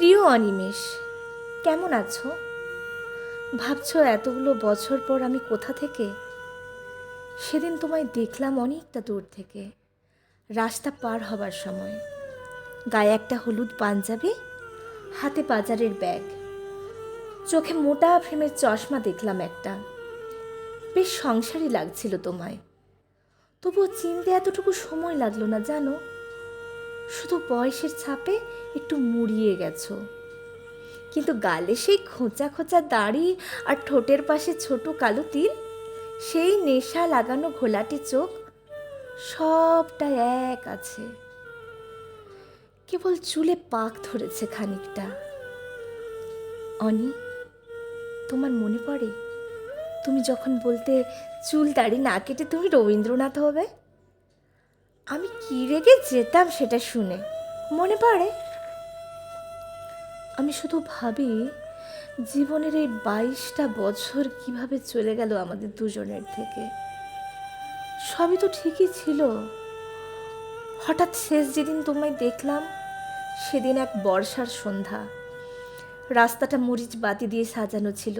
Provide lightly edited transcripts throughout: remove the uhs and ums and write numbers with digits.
প্রিয় অনিমেষ, কেমন আছো? ভাবছো এতগুলো বছর পর আমি কোথা থেকে? সেদিন তোমায় দেখলাম অনেকটা দূর থেকে, রাস্তা পার হবার সময়। গায়ে একটা হলুদ পাঞ্জাবি, হাতে বাজারের ব্যাগ, চোখে মোটা ফ্রেমের চশমা দেখলাম একটা। বেশ সংসারী লাগছিল তোমায়, তবুও চিনতে এতটুকু সময় লাগলো না জানো। শুধু বয়সের ছাপে একটু মুড়িয়ে গেছো, কিন্তু গালে সেই খোঁচা খোঁচা দাড়ি আর ঠোঁটের পাশে ছোট কালো তিল, সেই নেশা লাগানো ঘোলাটে চোখ, সবটা এক আছে। কেবল চুলে পাক ধরেছে খানিকটা। অনি, তোমার মনে পড়ে তুমি যখন বলতে চুল দাড়ি না কেটে তুমি রবীন্দ্রনাথ হবে? আমি কি রেগে যেতাম সেটা শুনে, মনে পড়ে? আমি শুধু ভাবি জীবনের এই 22টা বছর কিভাবে চলে গেল আমাদের দুজনের থেকে। সবই তো ঠিকই ছিল, হঠাৎ শেষ যেদিন তোমায় দেখলাম সেদিন এক বর্ষার সন্ধ্যা। রাস্তাটা মরিচ বাতি দিয়ে সাজানো ছিল।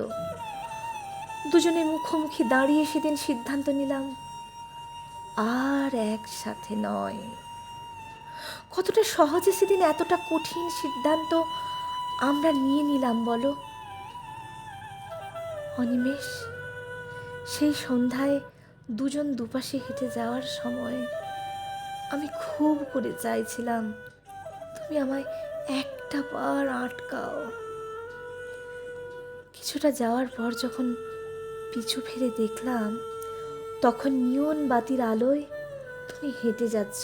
দুজনে মুখোমুখি দাঁড়িয়ে সেদিন সিদ্ধান্ত নিলাম আর একসাথে নয়। কতটা সহজে সেদিন এতটা কঠিন সিদ্ধান্ত আমরা নিয়ে নিলাম বলো অনিমেষ। সেই সন্ধ্যায় দুজন দুপাশে হেঁটে যাওয়ার সময় আমি খুব করে চাইছিলাম তুমি আমায় একটা বার আটকাও। কিছুটা যাওয়ার পর যখন পিছু ফিরে দেখলাম, তখন নিয়ন বাতির আলোয় তুমি হেঁটে যাচ্ছ,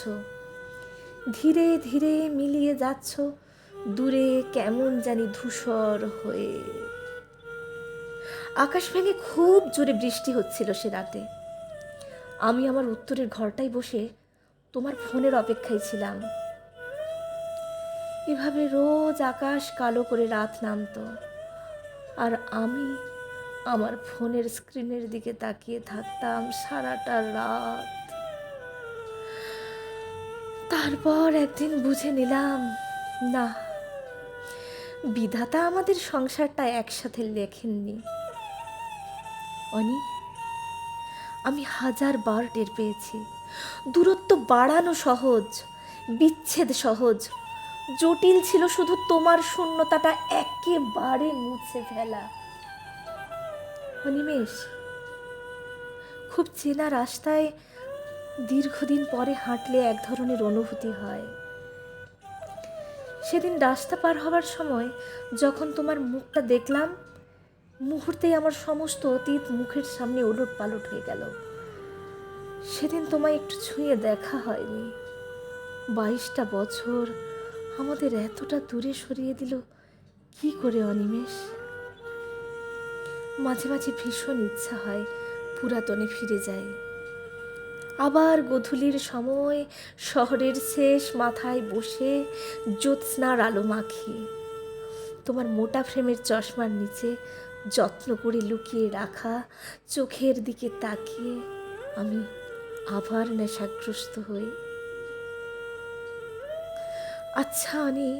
ধীরে ধীরে মিলিয়ে যাচ্ছ দূরে কেমন জানি ধূসর হয়ে। আকাশ ভেঙে খুব জোরে বৃষ্টি হচ্ছিল সে রাতে। আমি আমার উত্তরের ঘরটায় বসে তোমার ফোনের অপেক্ষায় ছিলাম। এভাবে রোজ আকাশ কালো করে রাত নামতো, আর আমি আমার ফোনের স্ক্রিনের দিকে তাকিয়ে থাকতাম সারাটা রাত। তারপর একদিন বুঝে নিলাম, না, বিধাতা আমাদের সংসারটা একসাথে লেখেননি। অনি, আমি 1000বার টের পেয়েছি দূরত্ব বাড়ানো সহজ, বিচ্ছেদ সহজ, জটিল ছিল শুধু তোমার শূন্যতাটা একেবারে মুছে ফেলা। অনিমেষ, খুব চেনা রাস্তায় দীর্ঘদিন পরে হাঁটলে এক ধরনের অনুভূতি হয়। সেদিন রাস্তা পার হবার সময় যখন তোমার মুখটা দেখলাম, মুহূর্তেই আমার সমস্ত অতীত মুখের সামনে ওলট পালট হয়ে গেল। সেদিন তোমায় একটু ছুঁয়ে দেখা হয়নি। 22টা বছর আমাদের এতটা দূরে সরিয়ে দিল কি করে অনিমেষ? মাঝে মাঝে ভীষণ ইচ্ছা হয় পুরাতনে ফিরে যাই, আবার গোধূলির সময় শহরের শেষ মাথায় বসে জ্যোৎস্নার আলো মাখি, তোমার মোটা ফ্রেমের চশমার নিচে যত্ন করে লুকিয়ে রাখা চোখের দিকে তাকিয়ে আমি আবার নেশাগ্রস্ত হই। আচ্ছা অনি,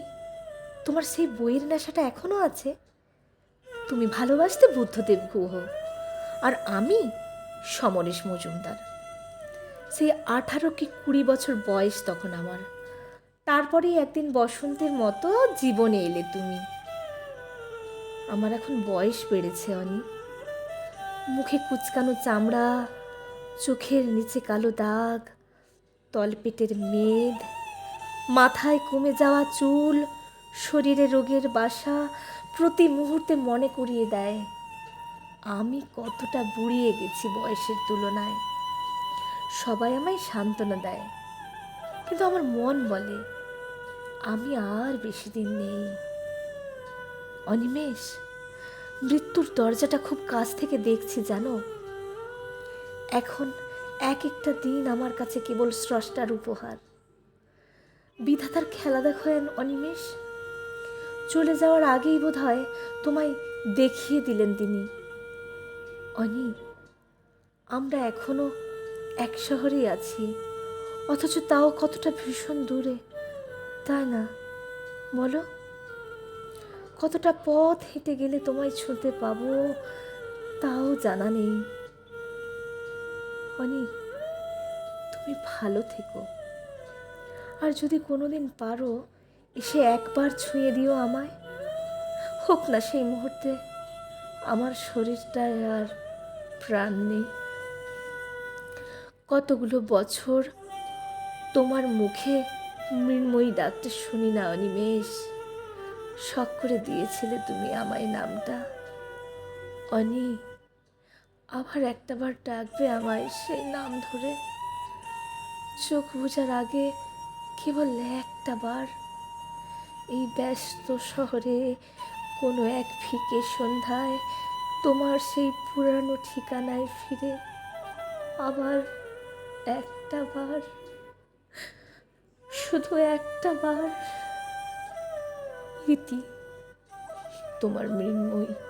তোমার সেই বইয়ের নেশাটা এখনো আছে? তুমি ভালোবাসতে বুদ্ধদেব গুহ, আর আমি সমরেশ মজুমদার। সেই 18 কি 20 বছর বয়স তখন আমার। তারপরেই একদিন বসন্তের মতো জীবনে এলে তুমি। আমার এখন বয়স বেড়েছে অনি, মুখে কুচকানো চামড়া, চোখের নিচে কালো দাগ, তলপেটের মেদ, মাথায় কমে যাওয়া চুল, শরীরে রোগের বাসা প্রতি মুহূর্তে মনে করিয়ে দেয় আমি কতটা বুড়িয়ে গেছি বয়সের তুলনায়। সবাই আমায় সান্ত্বনা দেয়, কিন্তু আমার মন বলে আমি আর বেশি দিন নেই। অনিমেষ, মৃত্যুর দরজাটা খুব কাছ থেকে দেখছি জানো। এখন এক একটা দিন আমার কাছে কেবল স্রষ্টার উপহার। বিধাতার খেলা দেখো অনিমেষ। চলে যাওয়ার আগেই বোধ হয় তোমায় দেখিয়ে দিলেন তিনি। অনি, আমরা এখনো এক শহরেই আছি, অথচ তাও কতটা ভীষণ দূরে, তাই না বলো? কতটা পথ হেঁটে গেলে তোমায় ছুঁতে পাবো তাও জানা নেই। অনি, তুমি ভালো থেকো। আর যদি কোনোদিন পারো এসে একবার ছুঁয়ে দিও আমায়, হোক না সেই মুহূর্তে আমার শরীরটায় আর প্রাণ নেই। কতগুলো বছর তোমার মুখে মৃন্ময়ী ডাকতে শুনি না অনিমেষ। শখ করে দিয়েছিলে তুমি আমায় নামটা। অনি, আবার একটাবার ডাকবে আমায় সেই নাম ধরে? চোখ বোঝার আগে কেবল একটা বার এই ব্যস্ত শহরে কোনো এক ফিকে সন্ধ্যায় তোমার সেই পুরানো ঠিকানায় ফিরে আবার একটা বার, শুধু একটা বার। ইতি, তোমার মৃন্ময়ী।